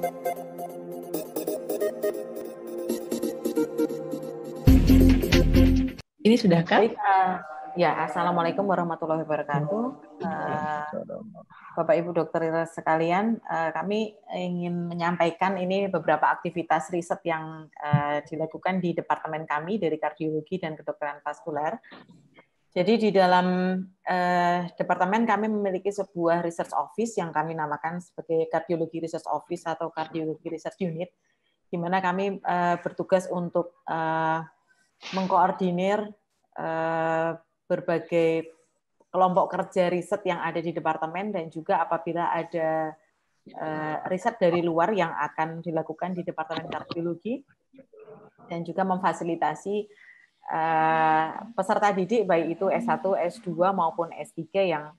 Ini sudah kah? Baik, ya, Assalamualaikum warahmatullahi wabarakatuh. Bapak Ibu dokter sekalian, kami ingin menyampaikan ini beberapa aktivitas riset yang dilakukan di departemen kami dari kardiologi dan kedokteran vaskuler. Jadi di dalam departemen kami memiliki sebuah research office yang kami namakan sebagai Cardiology Research Office atau Cardiology Research Unit, di mana kami bertugas untuk mengkoordinir berbagai kelompok kerja riset yang ada di departemen dan juga apabila ada riset dari luar yang akan dilakukan di departemen kardiologi dan juga memfasilitasi peserta didik baik itu S1, S2 maupun S3 yang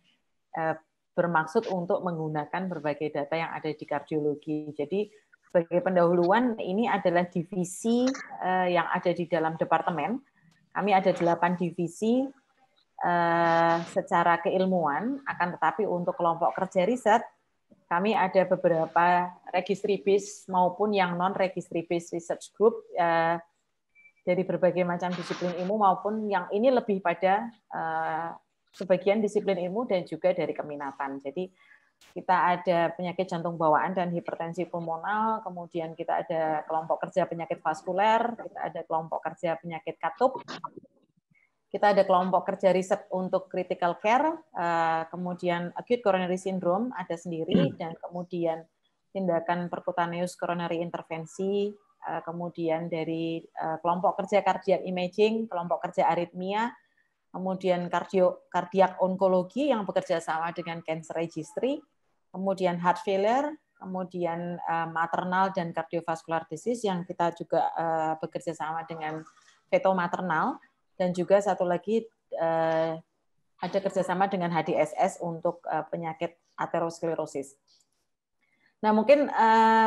bermaksud untuk menggunakan berbagai data yang ada di kardiologi. Jadi sebagai pendahuluan ini adalah divisi yang ada di dalam departemen. Kami ada 8 divisi secara keilmuan, akan tetapi untuk kelompok kerja riset, kami ada beberapa registry based maupun yang non-registry based research group dari berbagai macam disiplin ilmu maupun yang ini lebih pada sebagian disiplin ilmu dan juga dari keminatan. Jadi kita ada penyakit jantung bawaan dan hipertensi pulmonal, kemudian kita ada kelompok kerja penyakit vaskuler, kita ada kelompok kerja penyakit katup, kita ada kelompok kerja riset untuk critical care, kemudian acute coronary syndrome ada sendiri, dan kemudian tindakan percutaneous coronary intervensi, kemudian dari kelompok kerja cardiac imaging, kelompok kerja aritmia, kemudian kardiak onkologi yang bekerja sama dengan cancer registry, kemudian heart failure, kemudian maternal dan cardiovascular disease yang kita juga bekerja sama dengan feto maternal, dan juga satu lagi ada kerjasama dengan HDSS untuk penyakit aterosklerosis. Nah, mungkin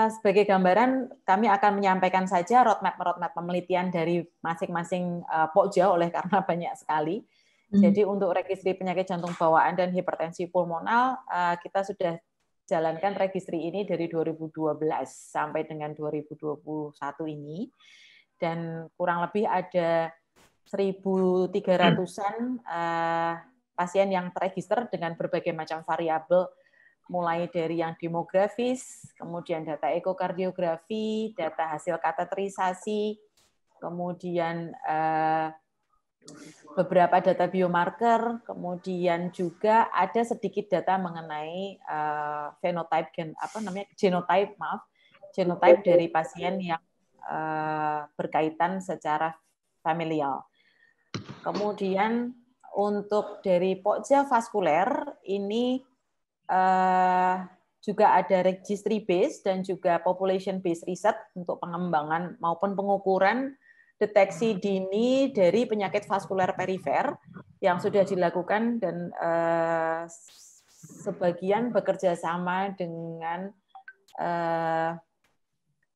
sebagai gambaran kami akan menyampaikan saja roadmap penelitian dari masing-masing pokja oleh karena banyak sekali. Jadi untuk registri penyakit jantung bawaan dan hipertensi pulmonal kita sudah jalankan registri ini dari 2012 sampai dengan 2021 ini, dan kurang lebih ada 1.300-an pasien yang terregister dengan berbagai macam variabel, mulai dari yang demografis, kemudian data ekokardiografi, data hasil kateterisasi, kemudian beberapa data biomarker, kemudian juga ada sedikit data mengenai genotype dari pasien yang berkaitan secara familial. Kemudian untuk dari pokja vaskuler ini juga ada registry based dan juga population based research untuk pengembangan maupun pengukuran deteksi dini dari penyakit vaskuler perifer yang sudah dilakukan, dan sebagian bekerja sama dengan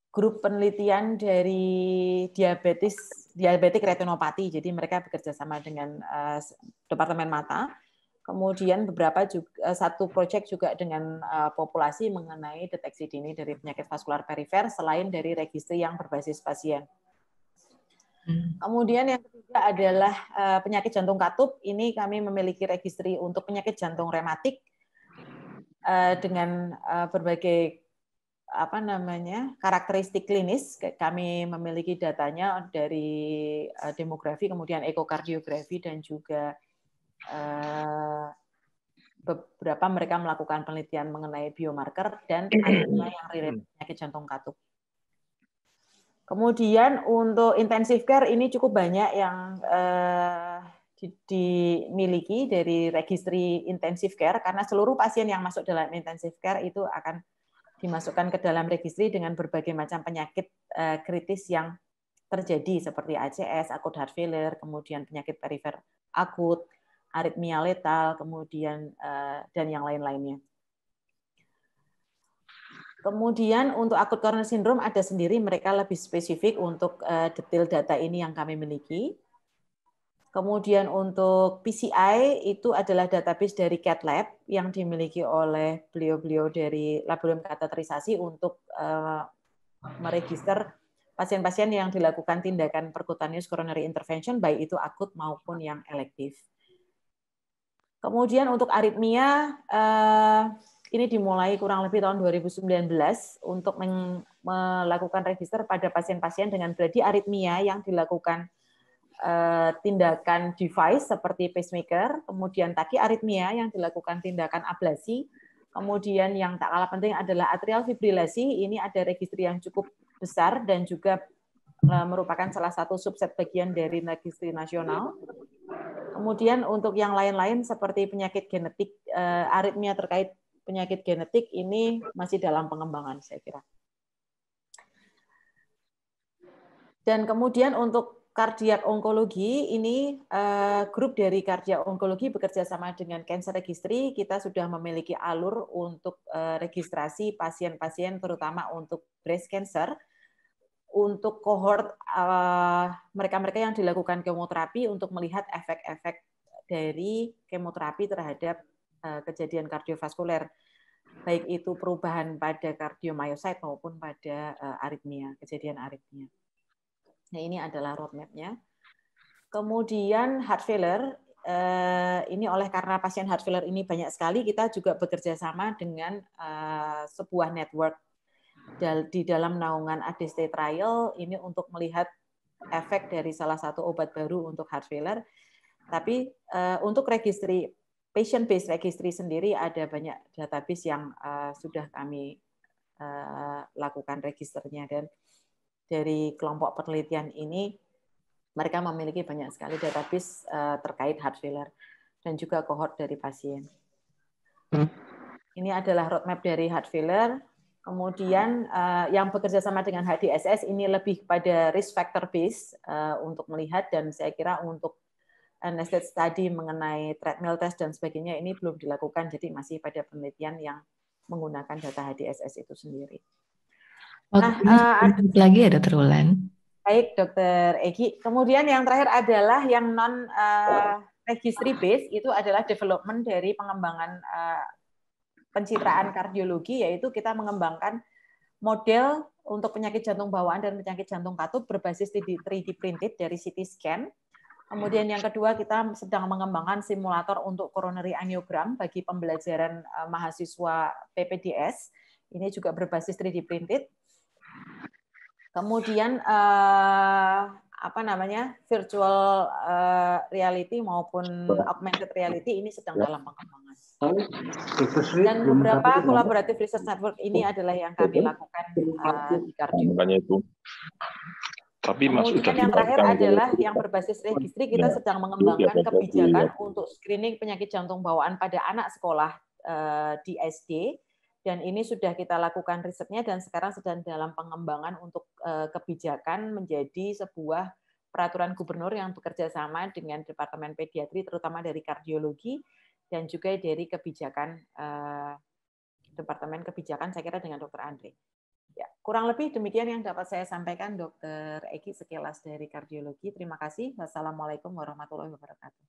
grup penelitian dari diabetik retinopati. Jadi mereka bekerja sama dengan Departemen Mata. Kemudian beberapa juga, satu proyek juga dengan populasi mengenai deteksi dini dari penyakit vaskular perifer selain dari registri yang berbasis pasien. Kemudian yang ketiga adalah penyakit jantung katup. Ini kami memiliki registri untuk penyakit jantung rematik dengan berbagai karakteristik klinis. Kami memiliki datanya dari demografi, kemudian ekokardiografi, dan juga beberapa mereka melakukan penelitian mengenai biomarker dan aritmia yang relate penyakit jantung katup. Kemudian untuk intensive care ini cukup banyak yang dimiliki dari registri intensive care, karena seluruh pasien yang masuk dalam intensive care itu akan dimasukkan ke dalam registri dengan berbagai macam penyakit kritis yang terjadi seperti ACS, akut heart failure, kemudian penyakit perifer akut, aritmia letal, kemudian dan yang lain-lainnya. Kemudian untuk akut coronary syndrome ada sendiri, mereka lebih spesifik untuk detail data ini yang kami miliki. Kemudian untuk PCI itu adalah database dari Cath Lab yang dimiliki oleh beliau-beliau dari laboratorium kateterisasi untuk meregister pasien-pasien yang dilakukan tindakan percutaneous coronary intervention, baik itu akut maupun yang elektif. Kemudian untuk aritmia, ini dimulai kurang lebih tahun 2019 untuk melakukan register pada pasien-pasien dengan bradiaritmia yang dilakukan tindakan device seperti pacemaker, kemudian tachyarrhythmia yang dilakukan tindakan ablasi, kemudian yang tak kalah penting adalah atrial fibrilasi. Ini ada registri yang cukup besar dan juga merupakan salah satu subset bagian dari registri nasional. Kemudian untuk yang lain-lain seperti penyakit genetik, aritmia terkait penyakit genetik ini masih dalam pengembangan, saya kira. Dan kemudian untuk kardiak onkologi, ini grup dari kardiak onkologi bekerja sama dengan Cancer Registry. Kita sudah memiliki alur untuk registrasi pasien-pasien, terutama untuk breast cancer, untuk kohort mereka-mereka yang dilakukan kemoterapi untuk melihat efek-efek dari kemoterapi terhadap kejadian kardiovaskuler, baik itu perubahan pada kardiomyocyte maupun pada aritmia, kejadian aritmia. Nah, ini adalah roadmap-nya. Kemudian heart failure, ini oleh karena pasien heart failure ini banyak sekali, kita juga bekerja sama dengan sebuah network di dalam naungan ADST trial, ini untuk melihat efek dari salah satu obat baru untuk heart failure. Tapi untuk registry, patient-based registry sendiri ada banyak database yang sudah kami lakukan registernya, dan dari kelompok penelitian ini, mereka memiliki banyak sekali database terkait heart failure dan juga kohort dari pasien. Ini adalah roadmap dari heart failure. Kemudian yang bekerja sama dengan HDSS ini lebih pada risk factor base untuk melihat, dan saya kira untuk nested study mengenai treadmill test dan sebagainya ini belum dilakukan, jadi masih pada penelitian yang menggunakan data HDSS itu sendiri. Nah, lagi ya Dr. Wulan. Baik, Dr. Egi. Kemudian yang terakhir adalah yang non registry base, itu adalah development dari pengembangan pencitraan kardiologi, yaitu kita mengembangkan model untuk penyakit jantung bawaan dan penyakit jantung katup berbasis 3D printed dari CT scan. Kemudian yang kedua, kita sedang mengembangkan simulator untuk coronary angiogram bagi pembelajaran mahasiswa PPDS. Ini juga berbasis 3D printed. Kemudian virtual reality maupun augmented reality ini sedang dalam pengembangan. Dan beberapa collaborative research network ini adalah yang kami lakukan di Kardio. Kemudian yang terakhir adalah yang berbasis registry, kita sedang mengembangkan kebijakan untuk screening penyakit jantung bawaan pada anak sekolah di SD. Dan ini sudah kita lakukan risetnya dan sekarang sedang dalam pengembangan untuk kebijakan menjadi sebuah peraturan gubernur yang bekerja sama dengan Departemen Pediatri, terutama dari kardiologi, dan juga dari kebijakan Departemen Kebijakan, saya kira dengan Dr. Andre. Ya, kurang lebih demikian yang dapat saya sampaikan, Dr. Egi, sekilas dari kardiologi. Terima kasih. Wassalamualaikum warahmatullahi wabarakatuh.